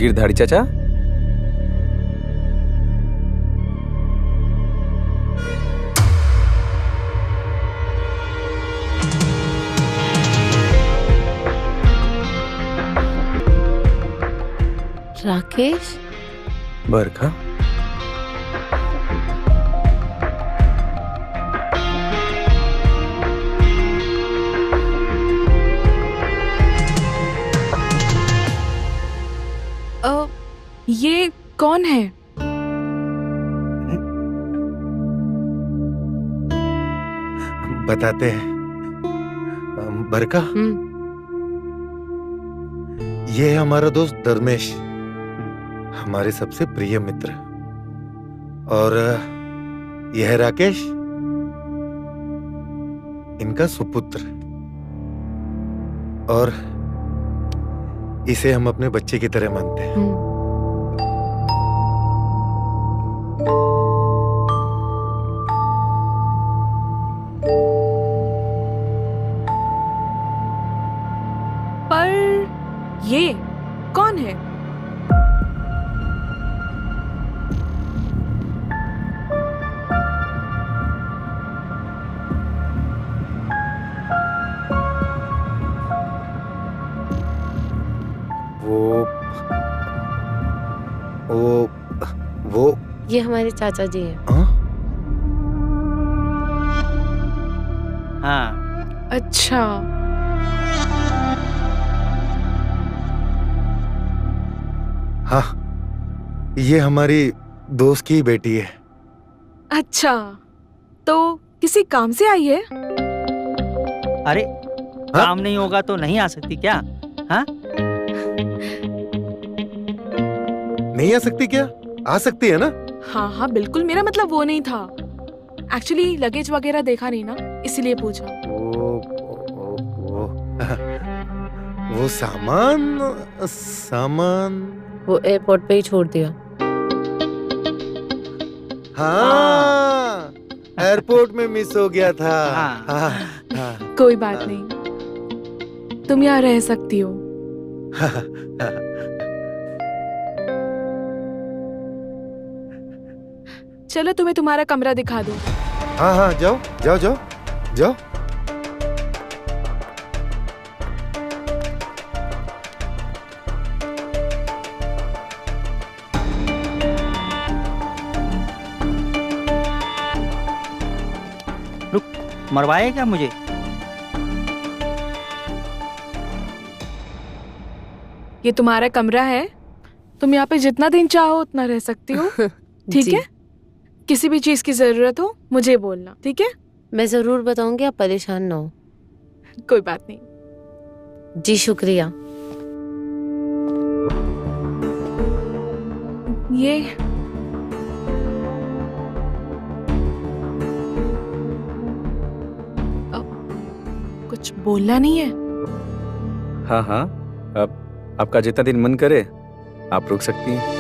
गिरधारी चाचा, राकेश, बरखा, ये कौन है? बताते हैं। बरका, ये है हमारा दोस्त धर्मेश, हमारे सबसे प्रिय मित्र। और यह है राकेश, इनका सुपुत्र। और इसे हम अपने बच्चे की तरह मानते हैं। पर ये कौन है? वो ये हमारे चाचा जी हैं। हाँ। अच्छा, हाँ, ये हमारी दोस्त की बेटी है। अच्छा, तो किसी काम से आई है? अरे काम नहीं होगा तो नहीं आ सकती क्या? हाँ? नहीं आ सकती क्या? आ सकती है ना? हाँ हाँ बिल्कुल, मेरा मतलब वो नहीं था। एक्चुअली लगेज वगैरह देखा नहीं ना, इसलिए पूछा। वो सामान वो एयरपोर्ट पे ही छोड़ दिया। हाँ, एयरपोर्ट में मिस हो गया था। हाँ। कोई बात नहीं, तुम यहाँ रह सकती हो। चलो तुम्हें तुम्हारा कमरा दिखा दूं। हाँ हाँ, जाओ जाओ जाओ जाओ। रुक, मरवाए क्या मुझे? ये तुम्हारा कमरा है, तुम यहाँ पे जितना दिन चाहो उतना रह सकती हो। ठीक है? किसी भी चीज की जरूरत हो मुझे बोलना, ठीक है? मैं जरूर बताऊंगी, आप परेशान ना हो। कोई बात नहीं। जी शुक्रिया। ये कुछ बोलना नहीं है? हाँ हाँ, अब आपका जितना दिन मन करे आप रुक सकती हैं।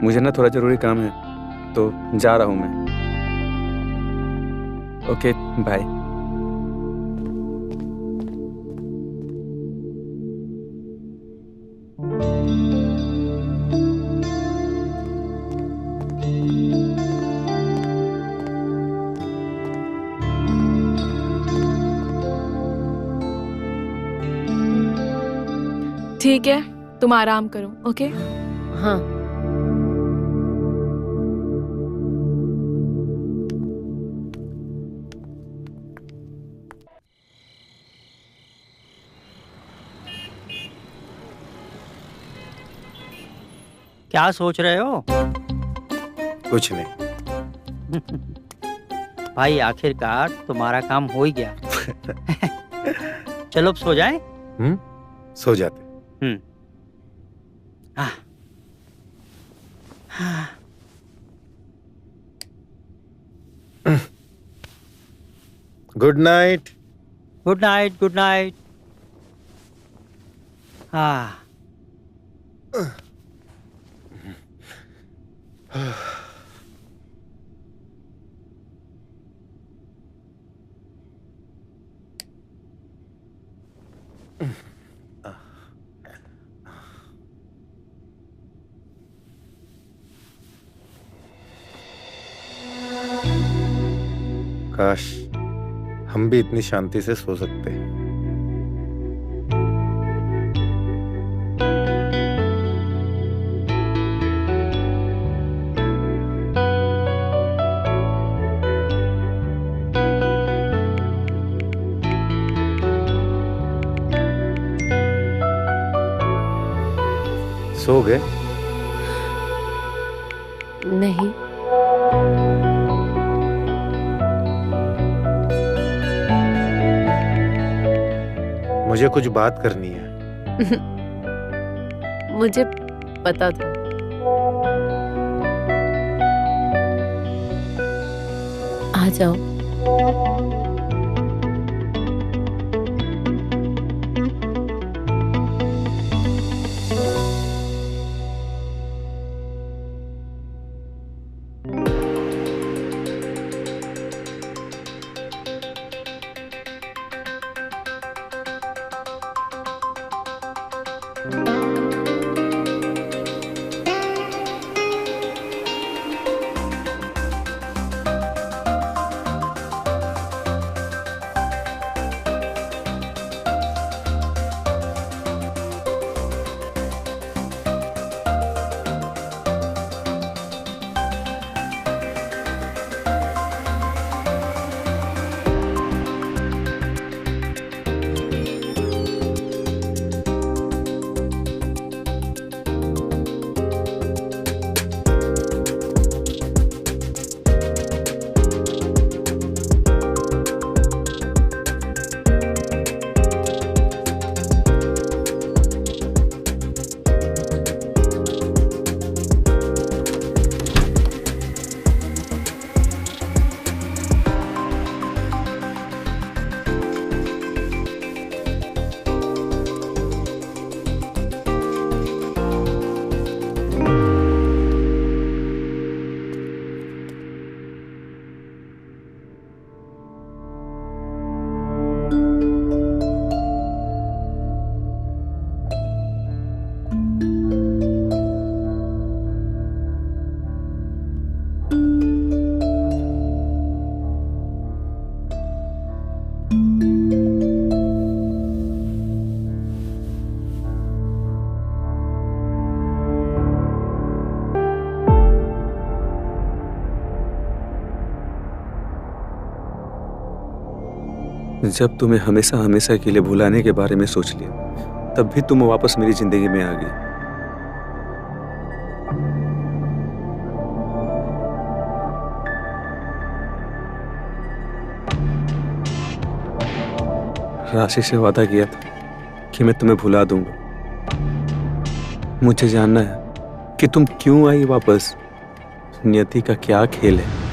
मुझे ना थोड़ा जरूरी काम है तो जा रहा हूं मैं। Okay bye. ठीक है, तुम आराम करो। ओके? हाँ। क्या सोच रहे हो? कुछ नहीं। भाई आखिरकार तुम्हारा काम हो ही गया। चलो अब सो जाएं? सो जाते। Good night. Good night, good night. हाँ। काश हम भी इतनी शांति से सो सकते। सो गए? नहीं, मुझे कुछ बात करनी है। मुझे पता था। आ जाओ। जब तुम्हें हमेशा हमेशा के लिए भुलाने के बारे में सोच लिया, तब भी तुम वापस मेरी जिंदगी में आ गई। राशि से वादा किया था कि मैं तुम्हें भुला दूंगा। मुझे जानना है कि तुम क्यों आई वापस। नियति का क्या खेल है?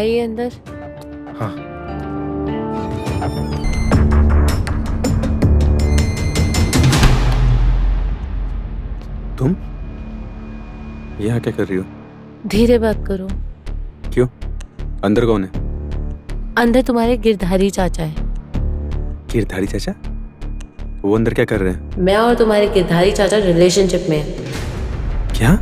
आइए अंदर। हाँ। तुम यहाँ क्या कर रही हो? धीरे बात करो। क्यों? अंदर कौन है? अंदर तुम्हारे गिरधारी चाचा है। गिरधारी चाचा? वो अंदर क्या कर रहे हैं? मैं और तुम्हारे गिरधारी चाचा रिलेशनशिप में हैं। क्या?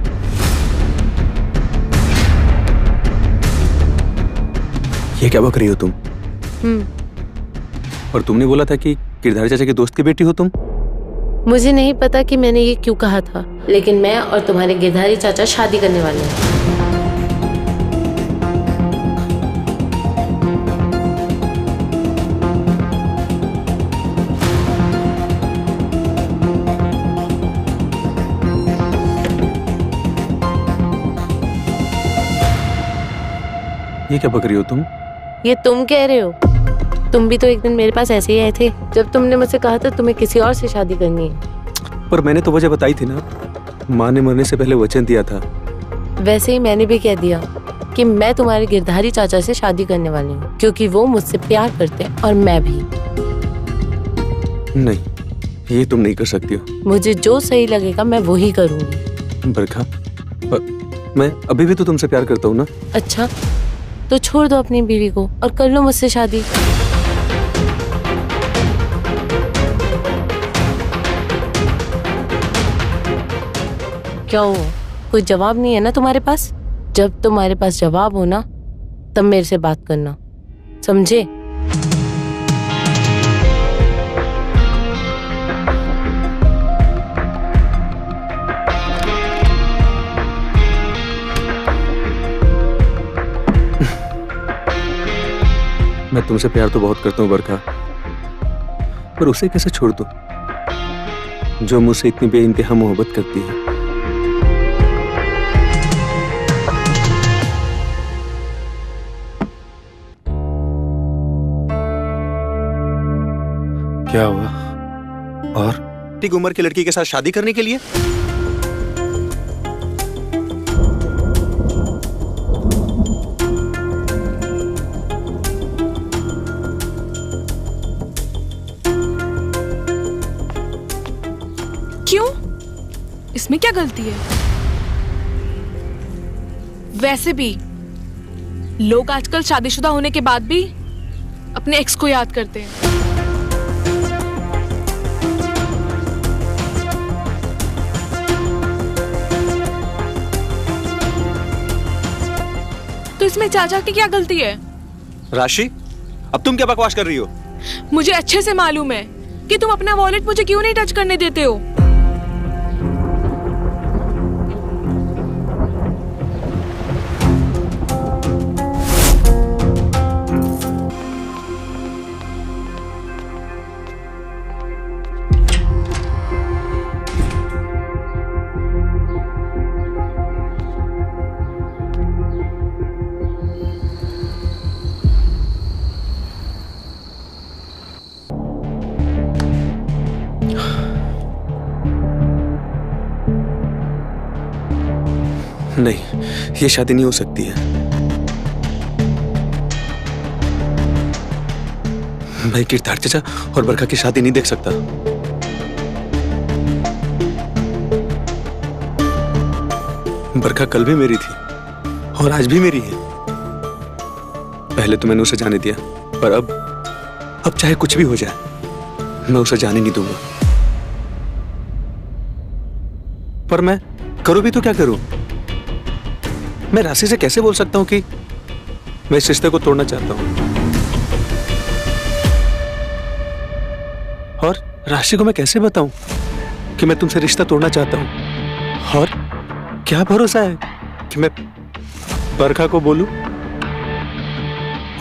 ये क्या बक रही हो तुम? और तुमने बोला था कि गिरधारी चाचा के दोस्त की बेटी हो तुम। मुझे नहीं पता कि मैंने ये क्यों कहा था, लेकिन मैं और तुम्हारे गिरधारी चाचा शादी करने वाले हैं। ये क्या बक रही हो तुम? ये तुम कह रहे हो? तुम भी तो एक दिन मेरे पास ऐसे ही आए थे जब तुमने मुझसे कहा था तुम्हें किसी और से शादी करनी है। पर मैंने तो वजह बताई थी ना, माँ ने मरने से पहले वचन दिया था। वैसे ही मैंने भी कह दिया कि मैं तुम्हारे गिरधारी चाचा से शादी करने वाली हूँ, क्योंकि वो मुझसे प्यार करते हैं और मैं भी। नहीं, ये तुम नहीं कर सकती हो। मुझे जो सही लगेगा मैं वही करूँगी। बरखा, मैं अभी भी तो तुमसे प्यार करता हूँ ना। अच्छा, तो छोड़ दो अपनी बीवी को और कर लो मुझसे शादी। क्या हुआ? कोई जवाब नहीं है ना तुम्हारे पास? जब तुम्हारे पास जवाब हो ना, तब मेरे से बात करना, समझे? मैं तुमसे प्यार तो बहुत करता हूँ बरखा, पर उसे कैसे छोड़ दूं जो मुझसे इतनी बेइंतहा मोहब्बत करती है। क्या हुआ? और ठीक उम्र की लड़की के साथ शादी करने के लिए? क्यों? इसमें क्या गलती है? वैसे भी लोग आजकल शादीशुदा होने के बाद भी अपने एक्स को याद करते हैं। तो इसमें चाचा की क्या गलती है? राशि, अब तुम क्या बकवास कर रही हो? मुझे अच्छे से मालूम है कि तुम अपना वॉलेट मुझे क्यों नहीं टच करने देते हो। नहीं, ये शादी नहीं हो सकती है। मैं गिरधार चाचा और बरखा की शादी नहीं देख सकता। बरखा कल भी मेरी थी और आज भी मेरी है। पहले तो मैंने उसे जाने दिया, पर अब चाहे कुछ भी हो जाए मैं उसे जाने नहीं दूंगा। पर मैं करूं भी तो क्या करूं? मैं राशि से कैसे बोल सकता हूं कि मैं इस रिश्ते को तोड़ना चाहता हूं? और राशि को मैं कैसे बताऊं कि मैं तुमसे रिश्ता तोड़ना चाहता हूं? और क्या भरोसा है कि मैं बरखा को बोलूं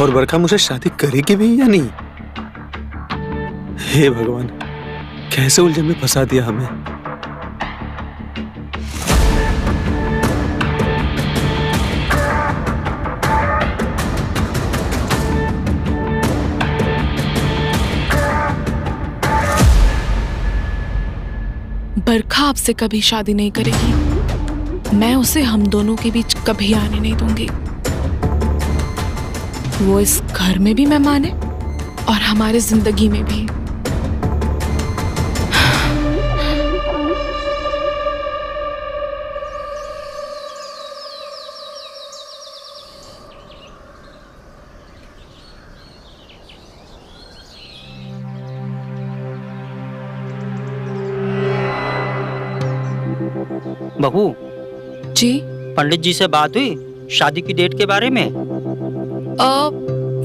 और बरखा मुझसे शादी करेगी भी या नहीं? हे भगवान, कैसे उलझन में फंसा दिया हमें। बरखा आपसे कभी शादी नहीं करेगी। मैं उसे हम दोनों के बीच कभी आने नहीं दूंगी। वो इस घर में भी मेहमान है और हमारे जिंदगी में भी। बहू, जी पंडित जी से बात हुई शादी की डेट के बारे में?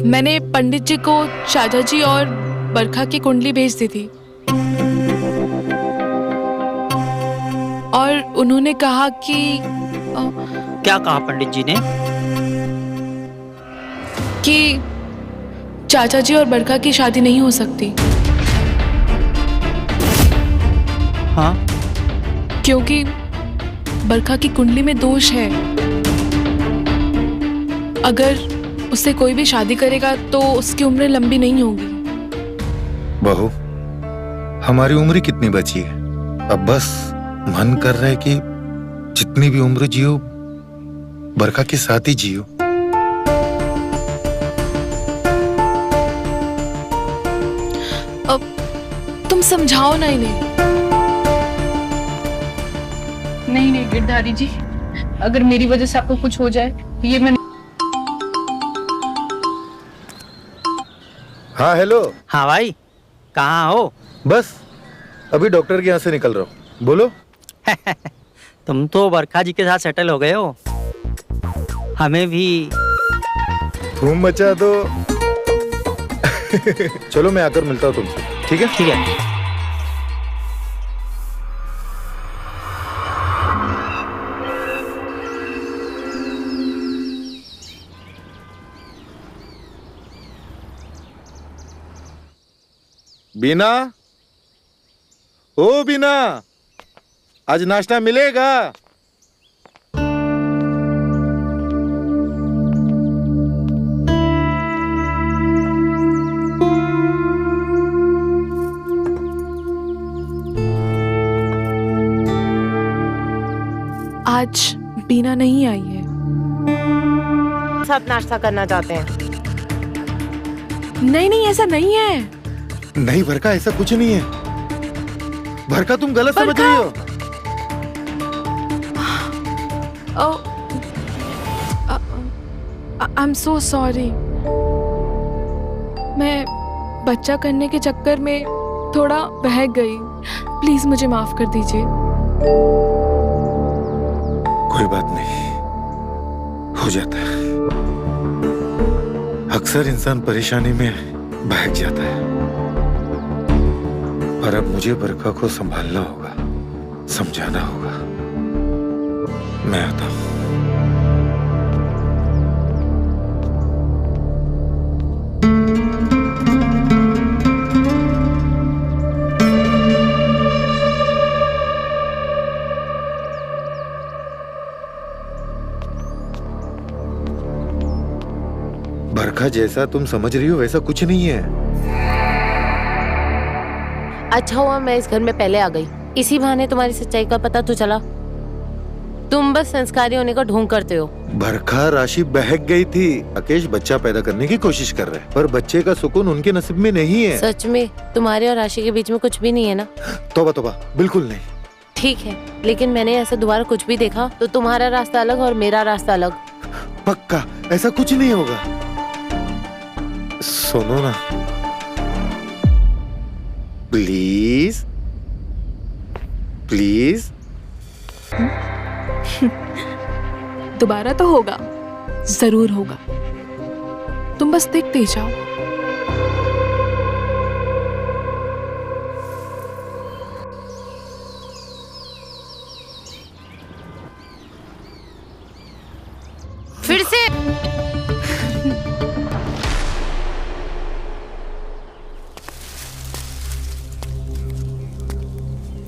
मैंने पंडित जी को चाचा जी और बरखा की कुंडली भेज दी थी और उन्होंने कहा कि क्या कहा पंडित जी ने? कि चाचा जी और बरखा की शादी नहीं हो सकती। हाँ? क्योंकि बरखा की कुंडली में दोष है। अगर उससे कोई भी शादी करेगा तो उसकी उम्र लंबी नहीं होगी। बहू, हमारी उम्र कितनी बची है? अब बस मन कर रहा है कि जितनी भी उम्र जियो बरखा के साथ ही जियो। अब तुम समझाओ ना इन्हें। नहीं नहीं गिरधारी जी, अगर मेरी वजह से आपको कुछ हो जाए तो ये मैं। हाँ हेलो। हाँ भाई, कहाँ हो? बस अभी डॉक्टर के यहाँ से निकल रहा हूँ। बोलो। तुम तो बरखा जी के साथ सेटल हो गए हो, हमें भी धूम मचा दो। चलो मैं आकर मिलता हूँ तुमसे, ठीक है? ठीक है। बीना, ओ बीना, आज नाश्ता मिलेगा? आज बीना नहीं आई है। साथ नाश्ता करना चाहते हैं? नहीं नहीं, ऐसा नहीं है। नहीं बरखा, ऐसा कुछ नहीं है। बरखा तुम गलत समझ रही हो। I am so sorry. मैं बच्चा करने के चक्कर में थोड़ा बहक गई। प्लीज मुझे माफ कर दीजिए। कोई बात नहीं, हो जाता है। अक्सर इंसान परेशानी में बहक जाता है। पर अब मुझे बरखा को संभालना होगा, समझाना होगा। मैं आता हूं। बरखा, जैसा तुम समझ रही हो वैसा कुछ नहीं है। अच्छा हुआ मैं इस घर में पहले आ गई, इसी बहाने तुम्हारी सच्चाई का पता तो चला। तुम बस संस्कारी होने का ढोंग करते हो। बरखा, राशि बहक गई थी। राकेश बच्चा पैदा करने की कोशिश कर रहे हैं, पर बच्चे का सुकून उनके नसीब में नहीं है। सच में तुम्हारे और राशि के बीच में कुछ भी नहीं है ना? तौबा तौबा, बिल्कुल नहीं। ठीक है, लेकिन मैंने ऐसा दोबारा कुछ भी देखा तो तुम्हारा रास्ता अलग और मेरा रास्ता अलग। पक्का ऐसा कुछ नहीं होगा। सुनो ना प्लीज प्लीज। दोबारा तो होगा, जरूर होगा। तुम बस देखते ही जाओ। फिर से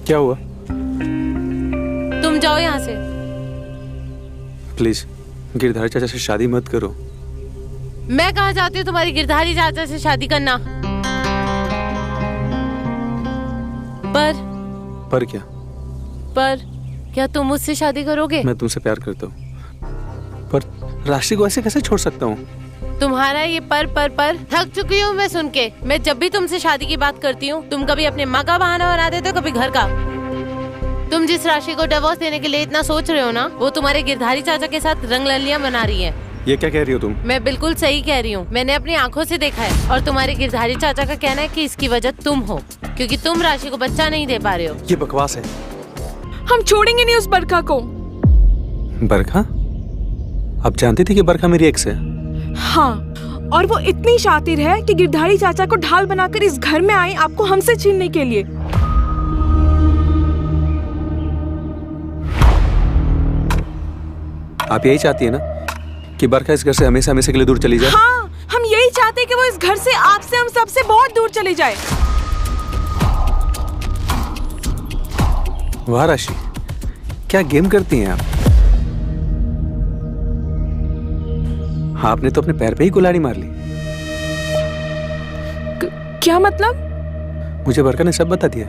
क्या हुआ? तुम जाओ यहाँ से। प्लीज गिरधारी चाचा से शादी मत करो। मैं कहाँ चाहती हूँ तुम्हारी गिरधारी चाचा से शादी करना? पर क्या? पर क्या तुम मुझसे शादी करोगे? मैं तुमसे प्यार करता हूँ, पर राशि को ऐसे कैसे छोड़ सकता हूँ? तुम्हारा ये पर थक चुकी हूँ मैं सुन के। मैं जब भी तुमसे शादी की बात करती हूँ, तुम कभी अपने माँ का बहाना बना देते हो, कभी घर का। तुम जिस राशि को डिवोर्स देने के लिए इतना सोच रहे हो ना, वो तुम्हारे गिरधारी चाचा के साथ रंगललियां बना रही है। ये क्या कह रही हो तुम? मैं बिल्कुल सही कह रही हूँ, मैंने अपनी आंखों से देखा है। और तुम्हारे गिरधारी चाचा का कहना है कि इसकी वजह तुम हो, क्योंकि तुम राशि को बच्चा नहीं दे पा रहे हो। ये बकवास है। हम छोड़ेंगे नहीं उस बरखा को। बरखा? आप जानती थी कि बरखा मेरी एक्स है? हाँ, और वो इतनी शातिर है कि गिरधारी चाचा को ढाल बनाकर इस घर में आई आपको हमसे छीनने के लिए। आप यही चाहती है ना कि बरखा इस घर से हमेशा हमेशा के लिए दूर चली जाए? हाँ, हम यही चाहते हैं कि वो इस घर से, आपसे, हम सबसे बहुत दूर चली जाए। वाह राशि, क्या गेम करती हैं आप? आपने तो अपने पैर पे ही कुल्हाड़ी मार ली। क्या मतलब? मुझे बरखा ने सब बता दिया,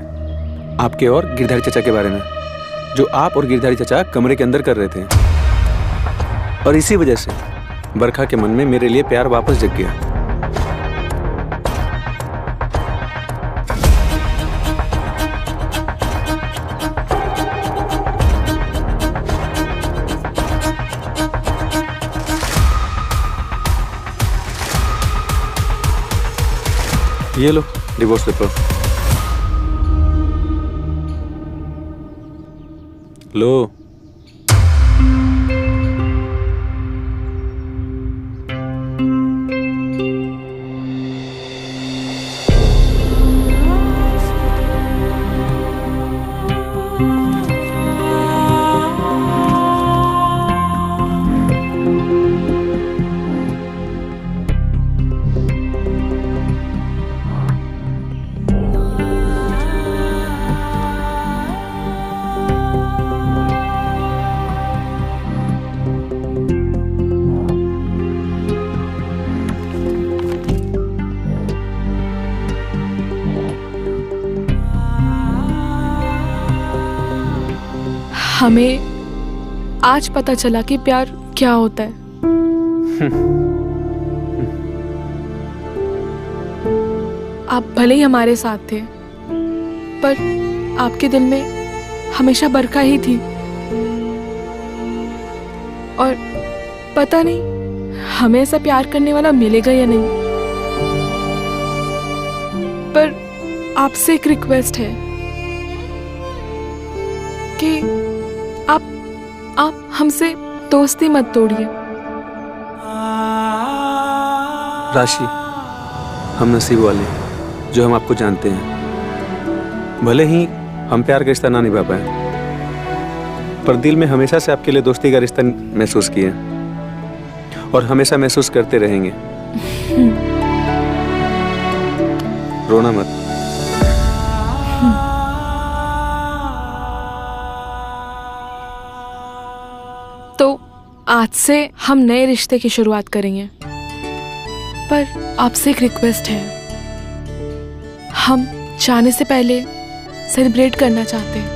आपके और गिरधारी चाचा के बारे में, जो आप और गिरधारी चाचा कमरे के अंदर कर रहे थे। और इसी वजह से बरखा के मन में मेरे लिए प्यार वापस जग गया। ये लो डिवोर्स पेपर लो। हमें आज पता चला कि प्यार क्या होता है। आप भले ही हमारे साथ थे, पर आपके दिल में हमेशा बरखा ही थी। और पता नहीं हमें ऐसा प्यार करने वाला मिलेगा या नहीं, पर आपसे एक रिक्वेस्ट है कि आप हमसे दोस्ती मत तोड़िए। राशि, हम नसीब वाले हैं जो हम आपको जानते हैं। भले ही हम प्यार का रिश्ता ना निभा पाए, पर दिल में हमेशा से आपके लिए दोस्ती का रिश्ता महसूस किया और हमेशा महसूस करते रहेंगे। रोना मत। तो आज से हम नए रिश्ते की शुरुआत करेंगे, पर आपसे एक रिक्वेस्ट है। हम जाने से पहले सेलिब्रेट करना चाहते हैं।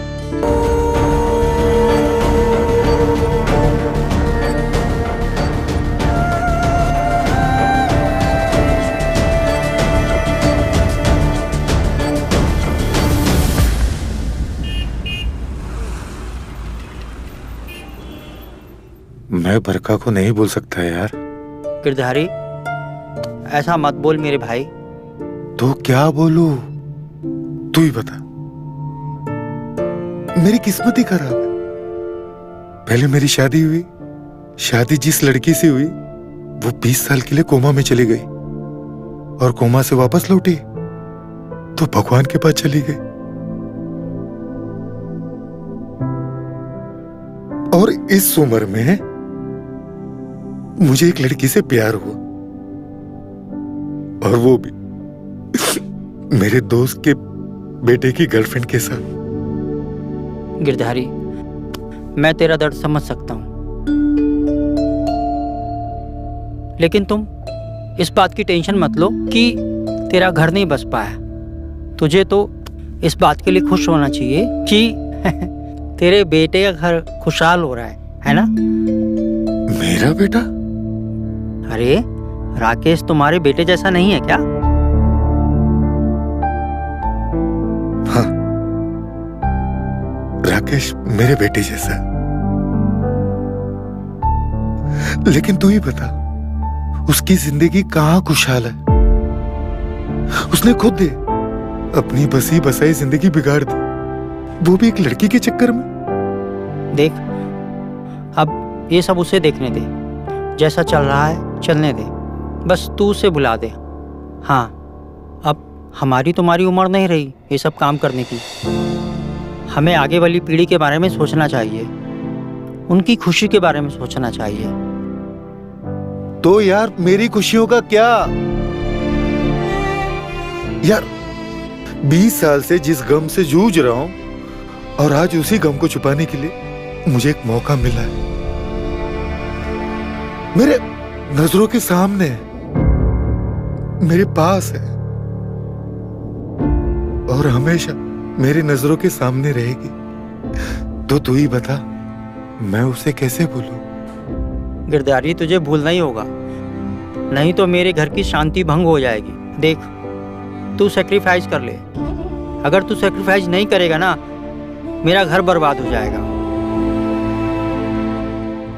मैं बरखा को नहीं बोल सकता यार। गिरधारी, ऐसा मत बोल मेरे भाई। तो क्या बोलूं? तू ही बता। मेरी किस्मत ही खराब है। पहले मेरी शादी हुई, शादी जिस लड़की से हुई वो 20 साल के लिए कोमा में चली गई, और कोमा से वापस लौटी तो भगवान के पास चली गई। और इस उम्र में मुझे एक लड़की से प्यार हुआ, और वो भी मेरे दोस्त के बेटे की गर्लफ्रेंड के साथ। गिरधारी, मैं तेरा दर्द समझ सकता हूं, लेकिन तुम इस बात की टेंशन मत लो कि तेरा घर नहीं बस पाया। तुझे तो इस बात के लिए खुश होना चाहिए कि तेरे बेटे का घर खुशहाल हो रहा है ना? मेरा बेटा? अरे राकेश तुम्हारे बेटे जैसा नहीं है क्या? हाँ, राकेश मेरे बेटे जैसा। लेकिन तू ही बता, उसकी जिंदगी कहाँ खुशहाल है? उसने खुद दे अपनी बसी बसाई जिंदगी बिगाड़ दी, वो भी एक लड़की के चक्कर में। देख, अब ये सब उसे देखने दे, जैसा चल रहा है चलने दे, बस तू उसे बुला दे। हाँ, अब हमारी तुम्हारी उम्र नहीं रही ये सब काम करने की। हमें आगे वाली पीढ़ी के बारे में सोचना चाहिए, उनकी खुशी के बारे में सोचना चाहिए। तो यार मेरी खुशियों का क्या? यार 20 साल से जिस गम से जूझ रहा हूं, और आज उसी गम को छुपाने के लिए मुझे एक मौका मिला है। मेरे नजरों के सामने है, मेरे पास है, और हमेशा मेरी नजरों के सामने रहेगी। तो तू ही बता, मैं उसे कैसे भूलूं? गिरधारी, तुझे भूलना ही होगा, नहीं तो मेरे घर की शांति भंग हो जाएगी। देख, तू सेक्रीफाइस कर ले। अगर तू सेक्रीफाइस नहीं करेगा ना, मेरा घर बर्बाद हो जाएगा।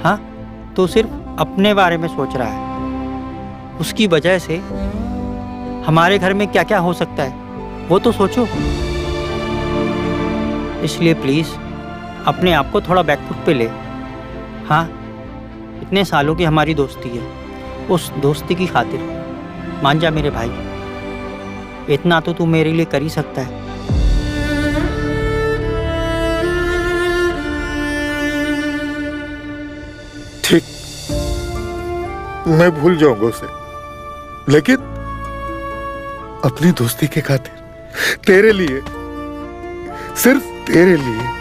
हाँ, तू सिर्फ अपने बारे में सोच रहा है, उसकी वजह से हमारे घर में क्या क्या हो सकता है वो तो सोचो। इसलिए प्लीज अपने आप को थोड़ा बैकफुट पे ले। हाँ, इतने सालों की हमारी दोस्ती है, उस दोस्ती की खातिर मान जा मेरे भाई, इतना तो तू मेरे लिए कर ही सकता है। ठीक, मैं भूल जाऊंगा उसे, लेकिन अपनी दोस्ती के खातिर, तेरे लिए, सिर्फ तेरे लिए।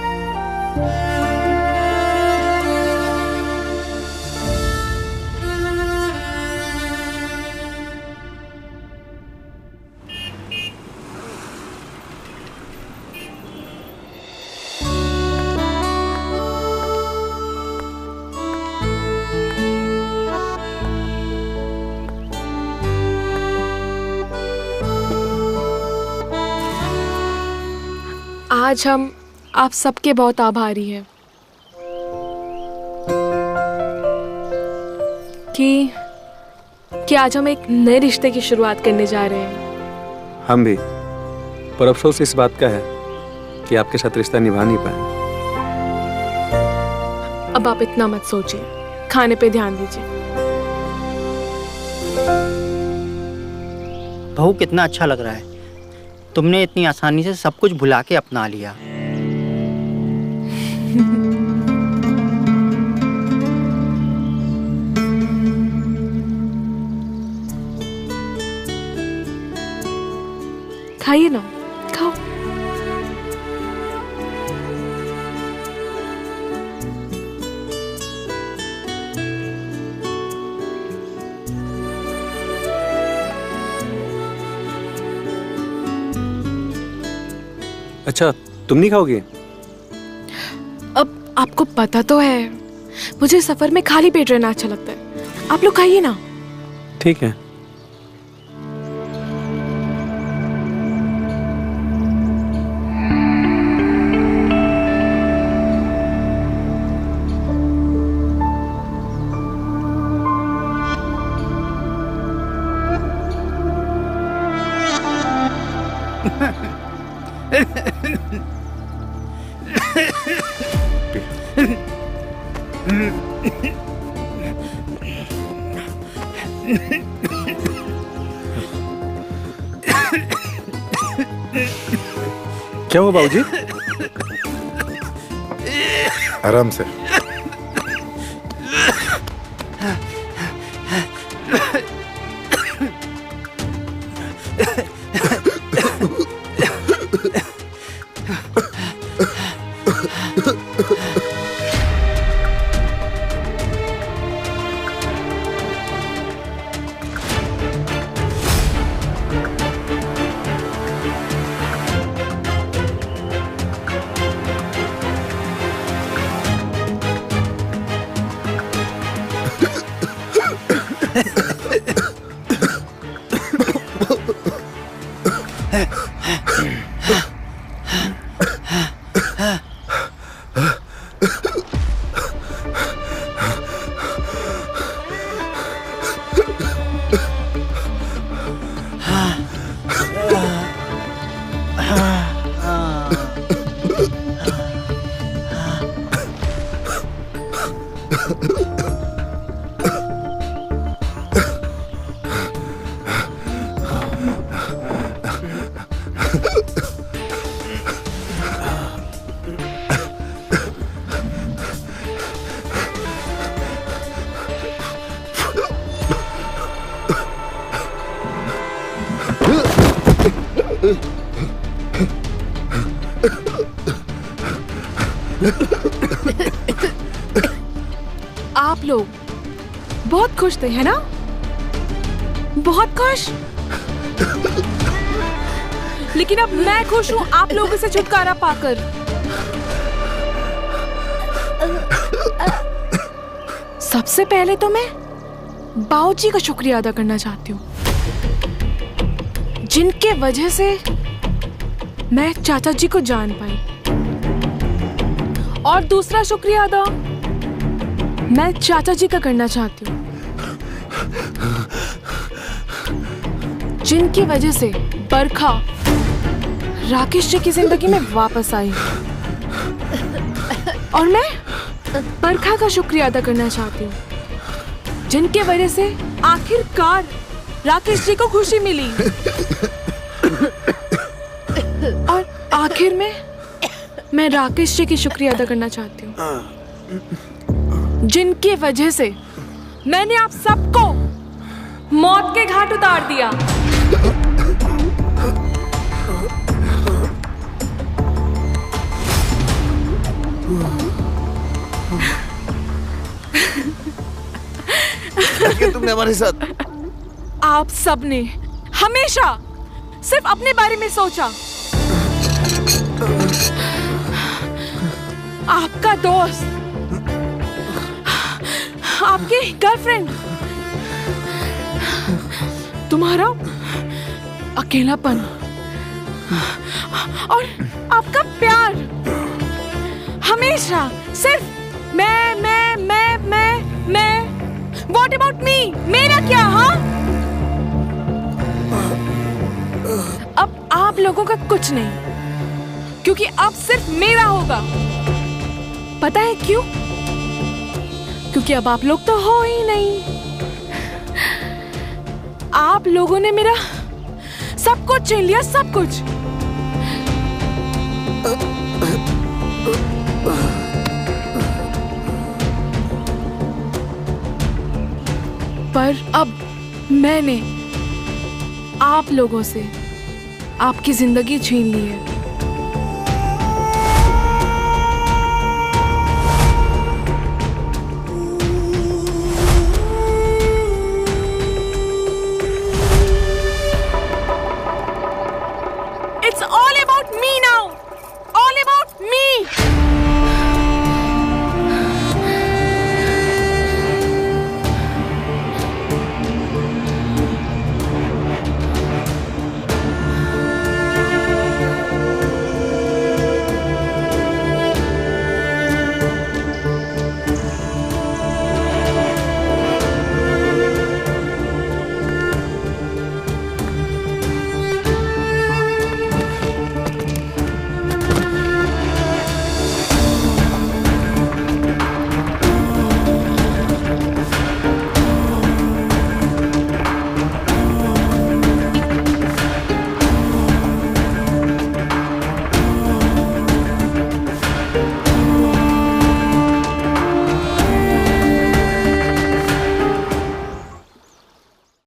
आज हम आप सबके बहुत आभारी हैं कि आज हम एक नए रिश्ते की शुरुआत करने जा रहे हैं। हम भी, पर अफसोस इस बात का है कि आपके साथ रिश्ता निभा नहीं पाए। अब आप इतना मत सोचिए, खाने पे ध्यान दीजिए। बहू, कितना अच्छा लग रहा है, तुमने इतनी आसानी से सब कुछ भुला के अपना लिया। खाइए ना, खाओ। अच्छा, तुम नहीं खाओगे? अब आपको पता तो है, मुझे सफर में खाली पेट रहना अच्छा लगता है। आप लोग खाइए ना। ठीक है। क्या हुआ बाबूजी? आराम से। आप लोग बहुत खुश थे, है ना? बहुत खुश। लेकिन अब मैं खुश हूं आप लोगों से छुटकारा पाकर। सबसे पहले तो मैं बाऊजी का शुक्रिया अदा करना चाहती हूँ, जिनके वजह से मैं चाचा जी को जान पाई। और दूसरा शुक्रिया अदा मैं चाचा जी का करना चाहती हूँ, जिनकी वजह से बरखा राकेश जी की जिंदगी में वापस आई। और मैं बरखा का शुक्रिया अदा करना चाहती हूँ, जिनके वजह से आखिरकार राकेश जी को खुशी मिली। और आखिर में मैं राकेश जी की शुक्रिया अदा करना चाहती हूँ, जिनकी वजह से मैंने आप सबको मौत के घाट उतार दिया। तुमने हमारे साथ, आप सबने हमेशा सिर्फ अपने बारे में सोचा। आपका दोस्त, आपकी गर्लफ्रेंड, तुम्हारा अकेलापन और आपका प्यार हमेशा सिर्फ मैं। What about me? मेरा क्या? हाँ, अब आप लोगों का कुछ नहीं, क्योंकि अब सिर्फ मेरा होगा। पता है क्यों? क्योंकि अब आप लोग तो हो ही नहीं। आप लोगों ने मेरा सब कुछ छीन लिया, सब कुछ। पर अब मैंने आप लोगों से आपकी जिंदगी छीन ली है।